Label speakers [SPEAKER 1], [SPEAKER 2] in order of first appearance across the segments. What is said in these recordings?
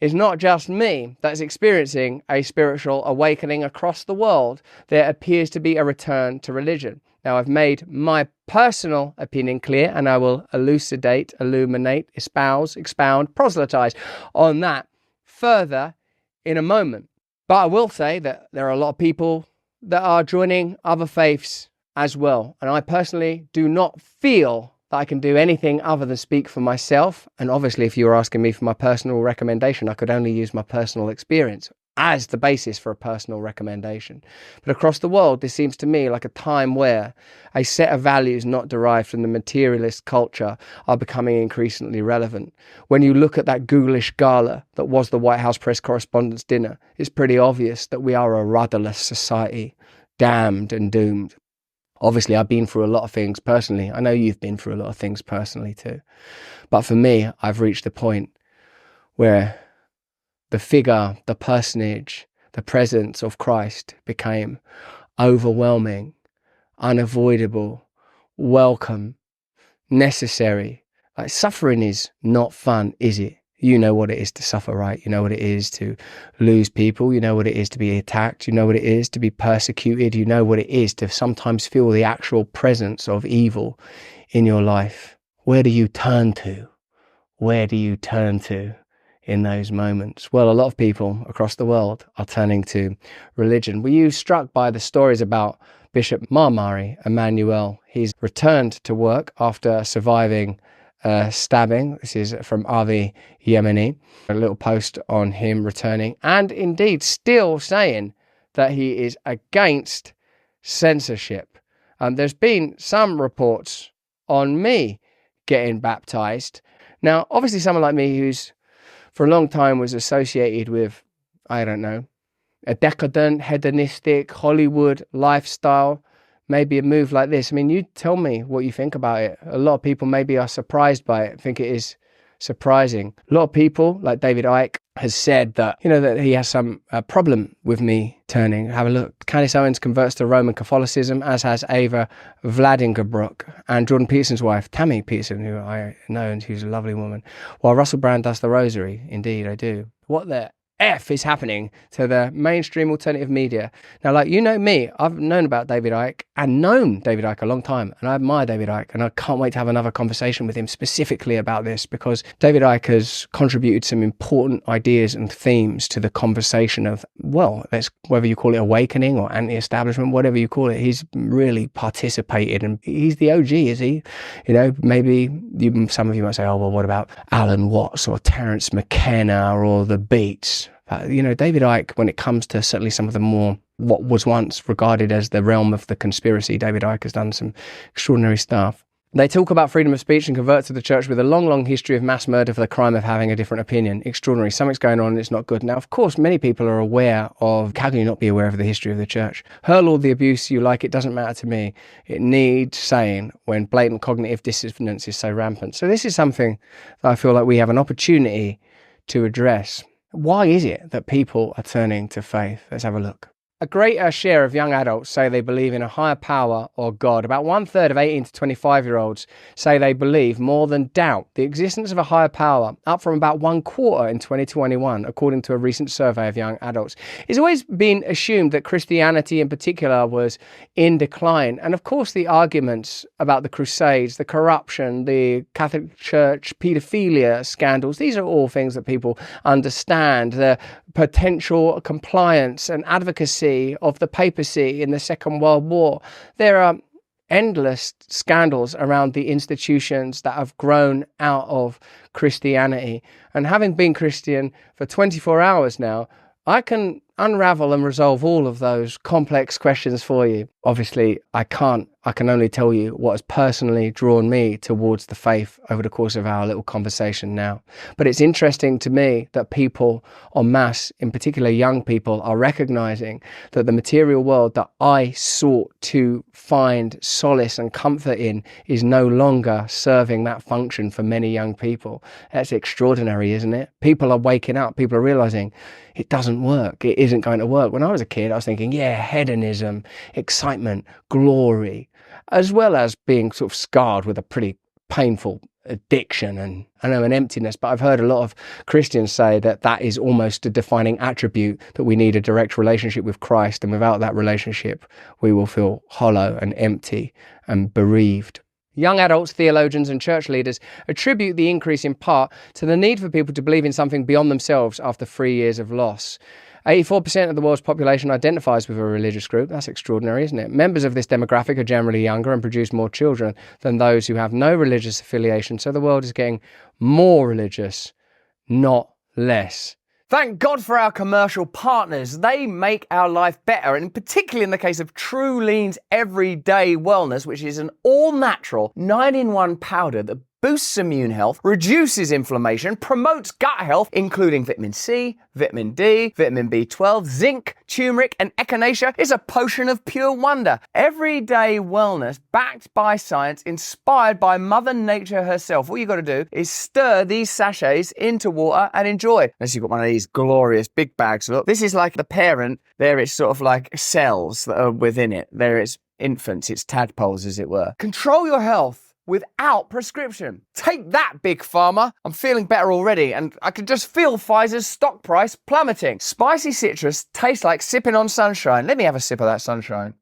[SPEAKER 1] it's not just me that's experiencing a spiritual awakening across the world. There appears to be a return to religion. Now, I've made my personal opinion clear, and I will elucidate, illuminate, espouse, expound, proselytize on that further in a moment. But I will say that there are a lot of people that are joining other faiths as well. And I personally do not feel that I can do anything other than speak for myself. And obviously, if you were asking me for my personal recommendation, I could only use my personal experience as the basis for a personal recommendation. But across the world, this seems to me like a time where a set of values not derived from the materialist culture are becoming increasingly relevant. When you look at that ghoulish gala that was the White House press correspondents' dinner, it's pretty obvious that we are a rudderless society, damned and doomed. Obviously, I've been through a lot of things personally. I know you've been through a lot of things personally too. But for me, I've reached the point where the figure, the personage, the presence of Christ became overwhelming, unavoidable, welcome, necessary. Like, suffering is not fun, is it? You know what it is to suffer, right? You know what it is to lose people. You know what it is to be attacked. You know what it is to be persecuted. You know what it is to sometimes feel the actual presence of evil in your life. Where do you turn to? Where do you turn to in those moments? Well, a lot of people across the world are turning to religion. Were you struck by the stories about Bishop Marmari Emmanuel? He's returned to work after surviving stabbing. This is from Avi Yemeni. A little post on him returning, and indeed still saying that he is against censorship. There's been some reports on me getting baptized. Now, obviously someone like me who's for a long time was associated with, I don't know, a decadent, hedonistic Hollywood lifestyle. Maybe a move like this. I mean, you tell me what you think about it. A lot of people maybe are surprised by it, think it is surprising. A lot of people, like David Icke, has said that, that he has some problem with me turning. Have a look. Candace Owens converts to Roman Catholicism, as has Ava Vladingerbrook, and Jordan Peterson's wife, Tammy Peterson, who I know, and who's a lovely woman, while Russell Brand does the rosary. Indeed, I do. What the F is happening to the mainstream alternative media? Now, like, me, I've known about David Icke and known David Icke a long time, and I admire David Icke, and I can't wait to have another conversation with him specifically about this, because David Icke has contributed some important ideas and themes to the conversation of, well, whether you call it awakening or anti-establishment, whatever you call it, he's really participated, and he's the OG, is he? Maybe some of you might say, oh, well, what about Alan Watts or Terence McKenna or the Beats? David Icke, when it comes to certainly some of the more, what was once regarded as the realm of the conspiracy, David Icke has done some extraordinary stuff. They talk about freedom of speech and convert to the church with a long, long history of mass murder for the crime of having a different opinion. Extraordinary. Something's going on and it's not good. Now, of course, many people are aware of, how can you not be aware of the history of the church? Hurl all the abuse you like, it doesn't matter to me. It needs saying when blatant cognitive dissonance is so rampant. So this is something that I feel like we have an opportunity to address. Why is it that people are turning to faith? Let's have a look. A greater share of young adults say they believe in a higher power or God. About 1/3 of 18 to 25-year-olds say they believe more than doubt the existence of a higher power, up from about 1/4 in 2021, according to a recent survey of young adults. It's always been assumed that Christianity in particular was in decline. And of course, the arguments about the Crusades, the corruption, the Catholic Church paedophilia scandals, these are all things that people understand. The potential compliance and advocacy of the papacy in the Second World War. There are endless scandals around the institutions that have grown out of Christianity. And having been Christian for 24 hours now, I can unravel and resolve all of those complex questions for you. Obviously, I can only tell you what has personally drawn me towards the faith over the course of our little conversation now. But it's interesting to me that people en masse, in particular young people, are recognizing that the material world that I sought to find solace and comfort in is no longer serving that function for many young people. That's extraordinary, isn't it? People are waking up. People are realizing it doesn't work. It isn't going to work. When I was a kid, I was thinking, yeah, hedonism, excitement, glory, as well as being sort of scarred with a pretty painful addiction and an emptiness. But I've heard a lot of Christians say that that is almost a defining attribute, that we need a direct relationship with Christ, and without that relationship we will feel hollow and empty and bereaved. Young adults, theologians and church leaders attribute the increase in part to the need for people to believe in something beyond themselves after 3 years of loss. 84% of the world's population identifies with a religious group. That's extraordinary, isn't it? Members of this demographic are generally younger and produce more children than those who have no religious affiliation. So the world is getting more religious, not less. Thank God for our commercial partners. They make our life better, and particularly in the case of True Lean's Everyday Wellness, which is an all-natural 9-in-1 powder that boosts immune health, reduces inflammation, promotes gut health, including vitamin C, vitamin D, vitamin B12, zinc, turmeric, and echinacea. It's a potion of pure wonder. Everyday wellness, backed by science, inspired by Mother Nature herself. All you got to do is stir these sachets into water and enjoy. Unless you've got one of these glorious big bags. Look, this is like the parent. There it's sort of like cells that are within it. There it's infants, it's tadpoles, as it were. Control your health without prescription. Take that, Big Pharma. I'm feeling better already, and I can just feel Pfizer's stock price plummeting. Spicy citrus tastes like sipping on sunshine. Let me have a sip of that sunshine.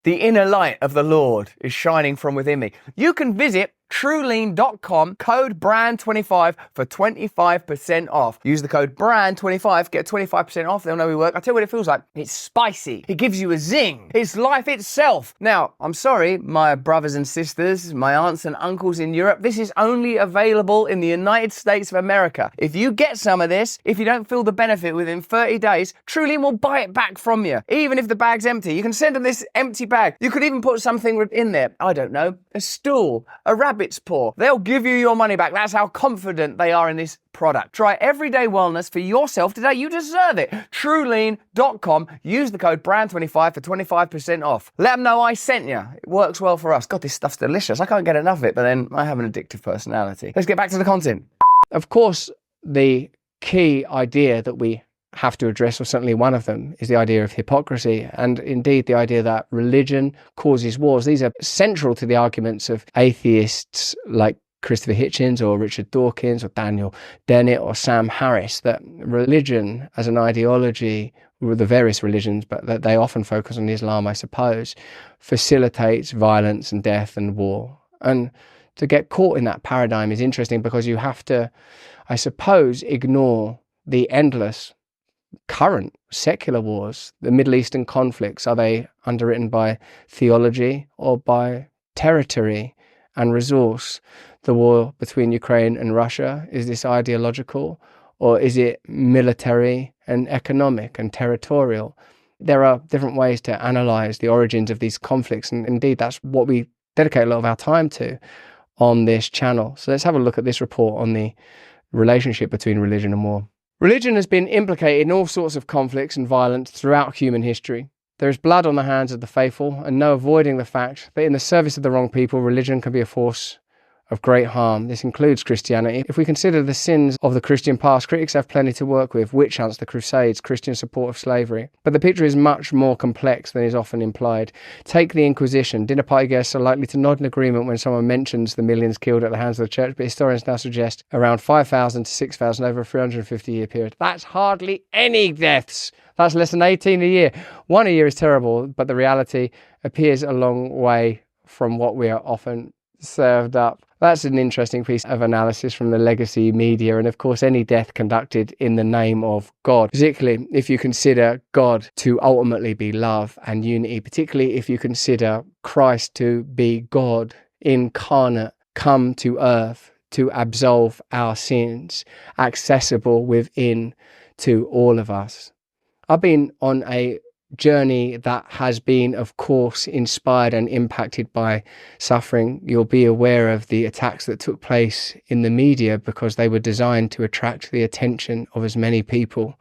[SPEAKER 1] The inner light of the Lord is shining from within me. You can visit truelean.com, code BRAND25 for 25% off. Use the code BRAND25, get 25% off. They'll know we work. I tell you what it feels like. It's spicy. It gives you a zing. It's life itself. Now, I'm sorry, my brothers and sisters, my aunts and uncles in Europe, this is only available in the United States of America. If you get some of this, if you don't feel the benefit within 30 days, Truelean will buy it back from you. Even if the bag's empty, you can send them this empty bag. You could even put something in there. I don't know, a stool, a rabbit's paw. They'll give you your money back. That's how confident they are in this product. Try Everyday Wellness for yourself today. You deserve it. Truelean.com. Use the code BRAND25 for 25% off. Let them know I sent you. It works well for us. God, this stuff's delicious. I can't get enough of it, but then I have an addictive personality. Let's get back to the content. Of course, the key idea that we have to address, or certainly one of them, is the idea of hypocrisy, and indeed the idea that religion causes wars. These are central to the arguments of atheists like Christopher Hitchens or Richard Dawkins or Daniel Dennett or Sam Harris, that religion as an ideology, with the various religions, but that they often focus on Islam, I suppose, facilitates violence and death and war. And to get caught in that paradigm is interesting, because you have to, I suppose, ignore the endless current secular wars. The Middle Eastern conflicts, are they underwritten by theology or by territory and resource? The war between Ukraine and Russia, is this ideological, or is it military and economic and territorial? There are different ways to analyze the origins of these conflicts, and indeed that's what we dedicate a lot of our time to on this channel. So let's have a look at this report on the relationship between religion and war. Religion has been implicated in all sorts of conflicts and violence throughout human history. There is blood on the hands of the faithful, and no avoiding the fact that in the service of the wrong people, religion can be a force of great harm. This includes Christianity. If we consider the sins of the Christian past, critics have plenty to work with: witch hunts, the Crusades, Christian support of slavery. But the picture is much more complex than is often implied. Take the Inquisition. Dinner party guests are likely to nod in agreement when someone mentions the millions killed at the hands of the church, but historians now suggest around 5,000 to 6,000 over a 350-year period. That's hardly any deaths. That's less than 18 a year. One a year is terrible, but the reality appears a long way from what we are often served up. That's an interesting piece of analysis from the legacy media, and of course any death conducted in the name of God, particularly if you consider God to ultimately be love and unity, particularly if you consider Christ to be God incarnate, come to earth to absolve our sins, accessible within to all of us. I've been on a journey that has been, of course, inspired and impacted by suffering. You'll be aware of the attacks that took place in the media, because they were designed to attract the attention of as many people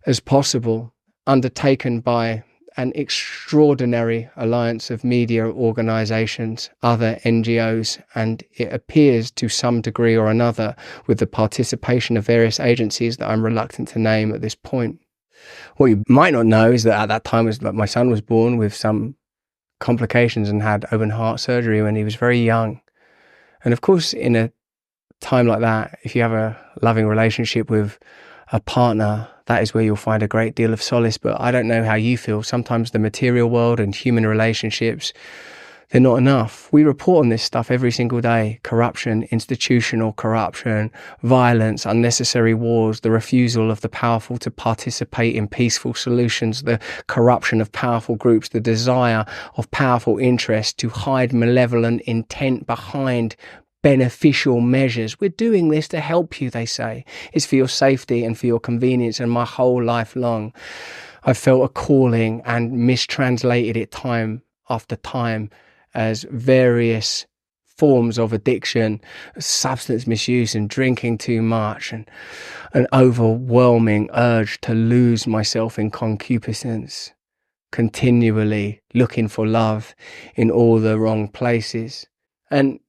[SPEAKER 1] as possible, undertaken by an extraordinary alliance of media organisations, other NGOs, and it appears to some degree or another with the participation of various agencies that I'm reluctant to name at this point. What you might not know is that at that time, my son was born with some complications and had open heart surgery when he was very young. And of course, in a time like that, if you have a loving relationship with a partner, that is where you'll find a great deal of solace. But I don't know how you feel. Sometimes the material world and human relationships, they're not enough. We report on this stuff every single day. Corruption, institutional corruption, violence, unnecessary wars, the refusal of the powerful to participate in peaceful solutions, the corruption of powerful groups, the desire of powerful interests to hide malevolent intent behind beneficial measures. We're doing this to help you, they say. It's for your safety and for your convenience. And my whole life long, I've felt a calling and mistranslated it time after time as various forms of addiction, substance misuse and drinking too much, and an overwhelming urge to lose myself in concupiscence, continually looking for love in all the wrong places. And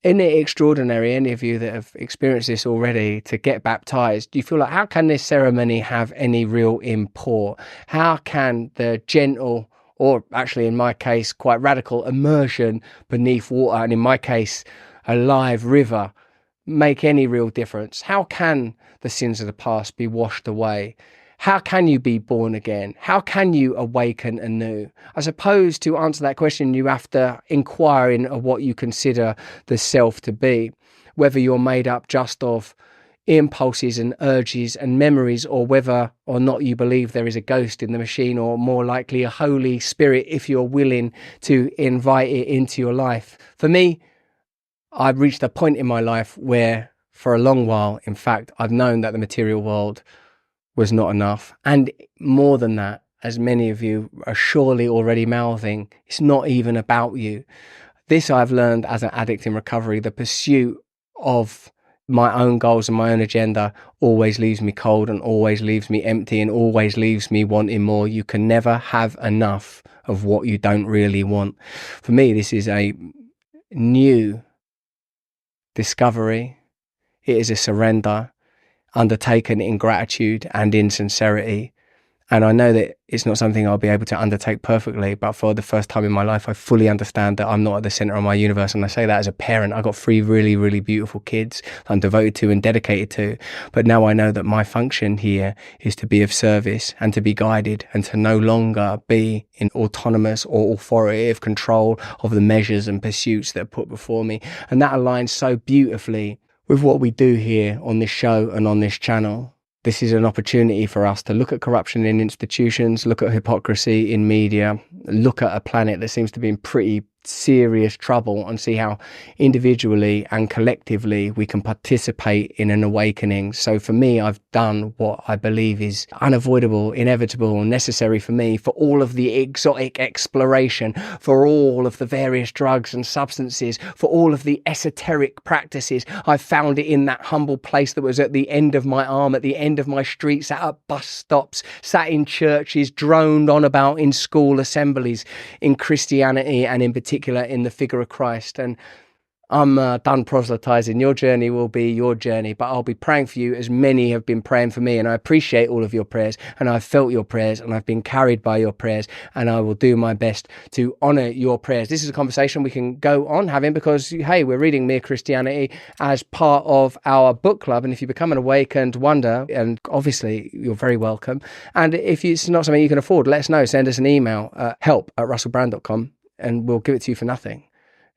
[SPEAKER 1] isn't it extraordinary, any of you that have experienced this already, to get baptized? Do you feel like, how can this ceremony have any real import? How can the gentle, or actually in my case, quite radical immersion beneath water, and in my case, a live river, make any real difference? How can the sins of the past be washed away? How can you be born again? How can you awaken anew? I suppose to answer that question, you have to inquire in what you consider the self to be, whether you're made up just of impulses and urges and memories, or whether or not you believe there is a ghost in the machine, or more likely a Holy Spirit if you're willing to invite it into your life. For me, I've reached a point in my life where for a long while, in fact, I've known that the material world was not enough. And more than that, as many of you are surely already mouthing, it's not even about you. This I've learned as an addict in recovery. The pursuit of my own goals and my own agenda always leaves me cold and always leaves me empty and always leaves me wanting more. You can never have enough of what you don't really want. For me, this is a new discovery. It is a surrender undertaken in gratitude and in sincerity. And I know that it's not something I'll be able to undertake perfectly, but for the first time in my life, I fully understand that I'm not at the center of my universe. And I say that as a parent. I got 3 really, really beautiful kids I'm devoted to and dedicated to. But now I know that my function here is to be of service and to be guided, and to no longer be in autonomous or authoritative control of the measures and pursuits that are put before me. And that aligns so beautifully with what we do here on this show and on this channel. This is an opportunity for us to look at corruption in institutions, look at hypocrisy in media, look at a planet that seems to be in pretty serious trouble, and see how individually and collectively we can participate in an awakening. So for me, I've done what I believe is unavoidable, inevitable, necessary for me, for all of the exotic exploration, for all of the various drugs and substances, for all of the esoteric practices. I found it in that humble place that was at the end of my arm, at the end of my street, sat at bus stops, sat in churches, droned on about in school assemblies, in Christianity, and in particular in the figure of Christ. And I'm done proselytizing. Your journey will be your journey, but I'll be praying for you as many have been praying for me. And I appreciate all of your prayers, and I've felt your prayers, and I've been carried by your prayers, and I will do my best to honor your prayers. This is a conversation we can go on having because, hey, we're reading Mere Christianity as part of our book club. And if you become an awakened wonder, and obviously you're very welcome. And if it's not something you can afford, let us know. Send us an email at help@russellbrand.com. and we'll give it to you for nothing.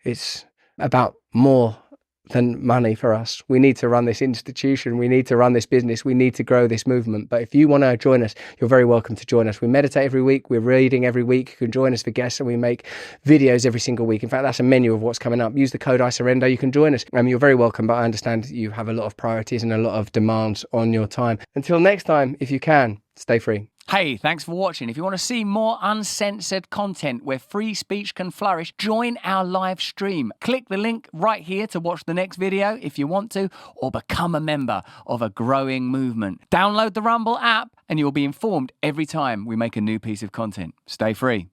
[SPEAKER 1] It's about more than money for us. We need to run this institution. We need to run this business. We need to grow this movement. But if you want to join us, you're very welcome to join us. We meditate every week. We're reading every week. You can join us for guests, and we make videos every single week. In fact, that's a menu of what's coming up. Use the code I surrender. You can join us. You're very welcome, but I understand you have a lot of priorities and a lot of demands on your time. Until next time, if you can, stay free.
[SPEAKER 2] Hey, thanks for watching. If you want to see more uncensored content where free speech can flourish, join our live stream. Click the link right here to watch the next video if you want to, or become a member of a growing movement. Download the Rumble app and you'll be informed every time we make a new piece of content. Stay free.